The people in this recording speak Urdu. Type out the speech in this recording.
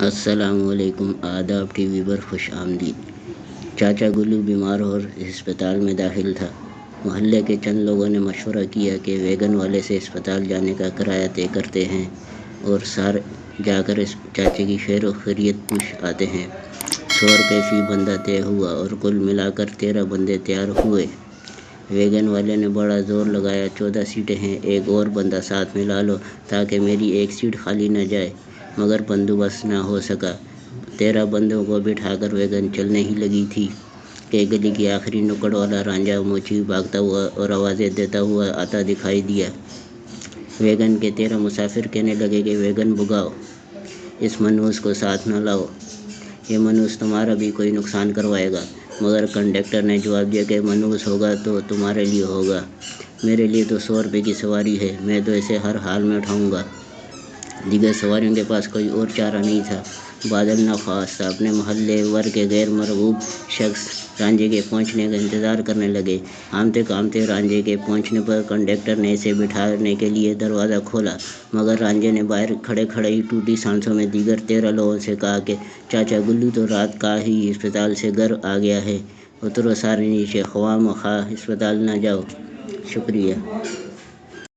السلام علیکم۔ آداب ٹی وی پر خوش آمدید۔ چاچا گلو بیمار اور ہسپتال میں داخل تھا۔ محلے کے چند لوگوں نے مشورہ کیا کہ ویگن والے سے ہسپتال جانے کا کرایہ طے کرتے ہیں اور سارے جا کر اس چاچے کی خیر و خیریت پوچھ آتے ہیں۔ 100 روپے فی بندہ طے ہوا اور کل ملا کر 13 بندے تیار ہوئے۔ ویگن والے نے بڑا زور لگایا، 14 سیٹیں ہیں، ایک اور بندہ ساتھ میں لا لو تاکہ میری ایک سیٹ خالی نہ جائے، مگر بندوبست نہ ہو سکا۔ 13 بندوں کو بٹھا کر ویگن چلنے ہی لگی تھی کہ گلی کی آخری نکڑ والا رانجھا موچی بھاگتا ہوا اور آوازیں دیتا ہوا آتا دکھائی دیا۔ ویگن کے 13 مسافر کہنے لگے کہ ویگن بھگاؤ، اس منحوس کو ساتھ نہ لاؤ، یہ منحوس تمہارا بھی کوئی نقصان کروائے گا۔ مگر کنڈکٹر نے جواب دیا کہ منحوس ہوگا تو تمہارے لیے ہوگا، میرے لیے تو 100 روپے کی سواری ہے، میں تو اسے ہر حال میں اٹھاؤں گا۔ دیگر سواریوں کے پاس کوئی اور چارہ نہیں تھا۔ بادل ناخواستہ اپنے محلے ور کے غیر مرغوب شخص رانجھے کے پہنچنے کا انتظار کرنے لگے۔ آمتے کامتے رانجھے کے پہنچنے پر کنڈکٹر نے اسے بٹھانے کے لیے دروازہ کھولا، مگر رانجھے نے باہر کھڑے کھڑے ہی ٹوٹی سانسوں میں دیگر 13 لوگوں سے کہا کہ چاچا گلو تو رات کا ہی ہسپتال سے گھر آ گیا ہے، اترو سارے نیچے، خواہ مخواہ ہسپتال نہ جاؤ۔ شکریہ۔